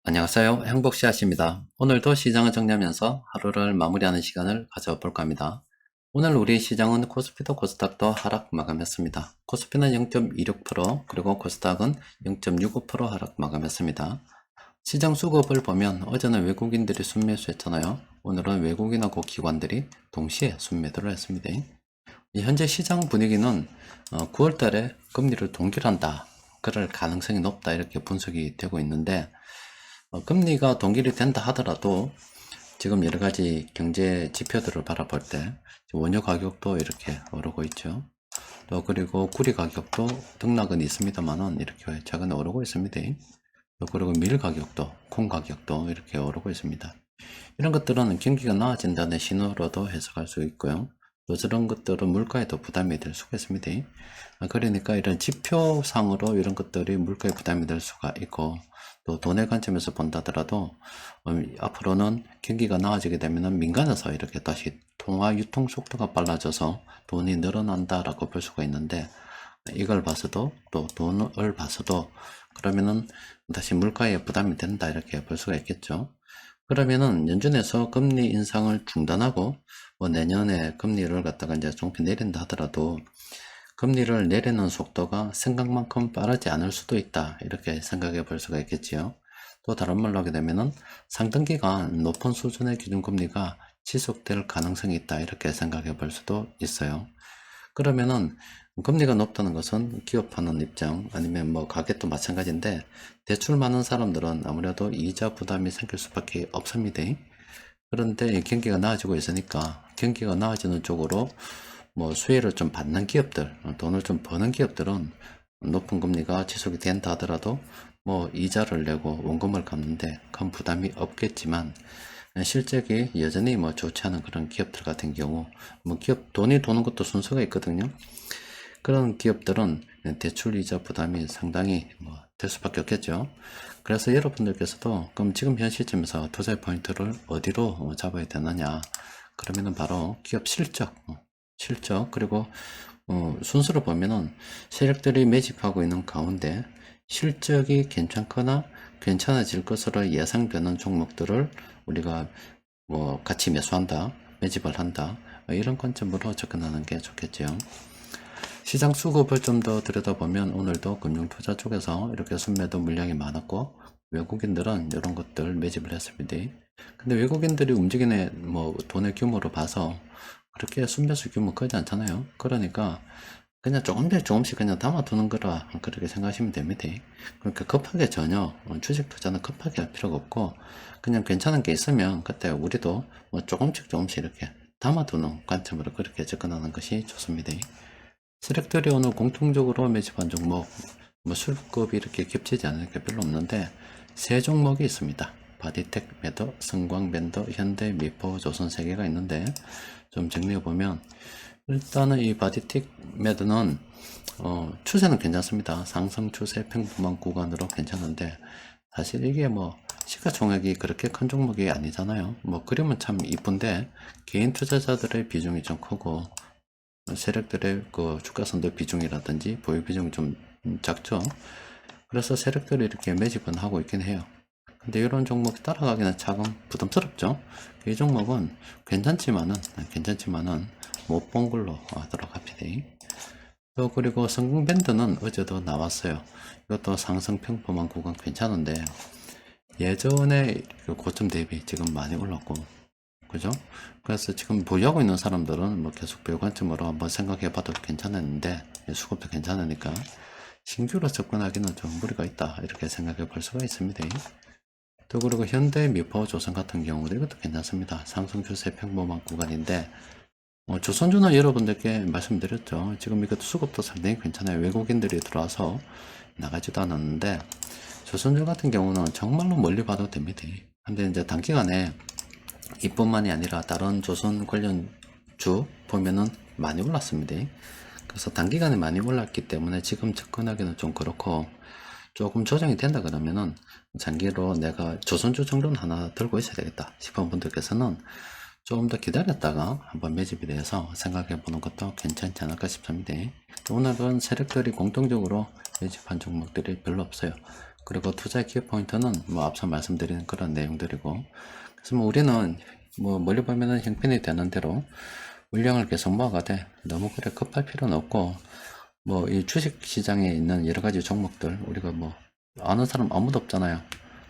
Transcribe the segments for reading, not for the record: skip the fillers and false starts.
안녕하세요. 행복씨앗입니다. 오늘도 시장을 정리하면서 하루를 마무리하는 시간을 가져볼까 합니다. 오늘 우리 시장은 코스피도 코스닥도 하락 마감했습니다. 코스피는 0.26%, 그리고 코스닥은 0.65% 하락 마감했습니다. 시장 수급을 보면 어제는 외국인들이 순매수했잖아요. 오늘은 외국인하고 기관들이 동시에 순매도를 했습니다. 현재 시장 분위기는 9월 달에 금리를 동결한다. 그럴 가능성이 높다. 이렇게 분석이 되고 있는데, 금리가 동결이 된다 하더라도 지금 여러 가지 경제 지표들을 바라볼 때 원유 가격도 이렇게 오르고 있죠. 또 그리고 구리 가격도 등락은 있습니다만은 이렇게 최근에 오르고 있습니다. 또 그리고 밀 가격도, 콩 가격도 이렇게 오르고 있습니다. 이런 것들은 경기가 나아진다는 신호로도 해석할 수 있고요. 또 저런 것들은 물가에도 부담이 될 수가 있습니다. 그러니까 이런 지표상으로 이런 것들이 물가에 부담이 될 수가 있고, 또 돈의 관점에서 본다더라도 앞으로는 경기가 나아지게 되면 민간에서 이렇게 다시 통화 유통 속도가 빨라져서 돈이 늘어난다라고 볼 수가 있는데, 이걸 봐서도 또 돈을 봐서도 그러면은 다시 물가에 부담이 된다 이렇게 볼 수가 있겠죠. 그러면은 연준에서 금리 인상을 중단하고 뭐 내년에 금리를 갖다가 이제 종편 내린다 하더라도 금리를 내리는 속도가 생각만큼 빠르지 않을 수도 있다. 이렇게 생각해 볼 수가 있겠지요. 또 다른 말로 하게 되면은 상등기간 높은 수준의 기준금리가 지속될 가능성이 있다. 이렇게 생각해 볼 수도 있어요. 그러면은 금리가 높다는 것은 기업하는 입장 아니면 뭐 가게도 마찬가지인데 대출 많은 사람들은 아무래도 이자 부담이 생길 수밖에 없습니다. 그런데 경기가 나아지고 있으니까 경기가 나아지는 쪽으로 뭐 수혜를 좀 받는 기업들, 돈을 좀 버는 기업들은 높은 금리가 지속이 된다 하더라도 뭐 이자를 내고 원금을 갚는데 큰 부담이 없겠지만 실적이 여전히 뭐 좋지 않은 그런 기업들 같은 경우 뭐 기업 돈이 도는 것도 순서가 있거든요. 그런 기업들은 대출 이자 부담이 상당히 될 수밖에 없겠죠. 그래서 여러분들께서도 그럼 지금 현 시점에서 투자의 포인트를 어디로 잡아야 되느냐? 그러면은 바로 기업 실적 그리고 순서로 보면은 세력들이 매집하고 있는 가운데 실적이 괜찮거나 괜찮아질 것으로 예상되는 종목들을 우리가 뭐 같이 매수한다, 매집을 한다, 이런 관점으로 접근하는 게 좋겠죠. 시장 수급을 좀 더 들여다보면 오늘도 금융투자 쪽에서 이렇게 순매도 물량이 많았고 외국인들은 이런 것들 매집을 했습니다. 근데 외국인들이 움직이는 뭐 돈의 규모로 봐서 그렇게 순매수 규모 크지 않잖아요. 그러니까 그냥 조금씩 그냥 담아두는 거라 그렇게 생각하시면 됩니다. 그러니까 급하게 전혀 주식 투자는 급하게 할 필요가 없고 그냥 괜찮은 게 있으면 그때 우리도 뭐 조금씩 이렇게 담아두는 관점으로 그렇게 접근하는 것이 좋습니다. 세력들이 오늘 공통적으로 매집한 종목, 뭐 수급이 이렇게 겹치지 않을 게 별로 없는데 세 종목이 있습니다. 바디텍, 매더, 성광밴더, 현대, 미포, 조선 세 개가 있는데 좀 정리해보면 일단은 이 바디텍 매더는 추세는 괜찮습니다. 상승 추세 평범한 구간으로 괜찮은데 사실 이게 뭐 시가총액이 그렇게 큰 종목이 아니잖아요. 뭐 그림은 참 이쁜데 개인 투자자들의 비중이 좀 크고 세력들의 그 주가 선도 비중이라든지 보유 비중이 좀 작죠. 그래서 세력들이 이렇게 매집은 하고 있긴 해요. 근데 이런 종목 따라가기는 조금 부담스럽죠. 이 종목은 괜찮지만은 못 본 걸로 하도록 합니다. 또 그리고 성공밴드는 어제도 나왔어요. 이것도 상승 평범한 구간 괜찮은데 예전에 그 고점 대비 지금 많이 올랐고, 그죠? 그래서 지금 보유하고 있는 사람들은 뭐 계속 배우 관점으로 한번 생각해 봐도 괜찮았는데, 수급도 괜찮으니까, 신규로 접근하기는 좀 무리가 있다. 이렇게 생각해 볼 수가 있습니다. 또 그리고 현대 미포 조선 같은 경우도 이것도 괜찮습니다. 상승 추세 평범한 구간인데, 조선주는 여러분들께 말씀드렸죠. 지금 이것도 수급도 상당히 괜찮아요. 외국인들이 들어와서 나가지도 않았는데, 조선주 같은 경우는 정말로 멀리 봐도 됩니다. 근데 이제 단기간에 이뿐만이 아니라 다른 조선 관련주 보면은 많이 올랐습니다. 그래서 단기간에 많이 올랐기 때문에 지금 접근하기는 좀 그렇고 조금 조정이 된다 그러면은 장기로 내가 조선주 정도는 하나 들고 있어야 되겠다 싶은 분들께서는 조금 더 기다렸다가 한번 매집에 대해서 생각해 보는 것도 괜찮지 않을까 싶습니다. 오늘은 세력들이 공통적으로 매집한 종목들이 별로 없어요. 그리고 투자의 키포인트는 뭐 앞서 말씀드린 그런 내용들이고, 그래서 뭐 우리는 뭐 멀리 보면은 형편이 되는 대로 물량을 계속 모아가되 너무 그래 급할 필요는 없고, 뭐 이 주식 시장에 있는 여러 가지 종목들 우리가 뭐 아는 사람 아무도 없잖아요.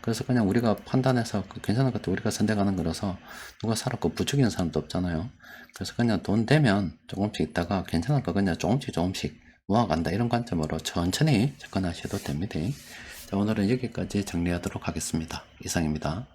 그래서 그냥 우리가 판단해서 괜찮은 것도 우리가 선택하는 거라서 누가 사라고 부추기는 사람도 없잖아요. 그래서 그냥 돈 되면 조금씩 있다가 괜찮을 거 그냥 조금씩 모아간다, 이런 관점으로 천천히 접근하셔도 됩니다. 자, 오늘은 여기까지 정리하도록 하겠습니다. 이상입니다.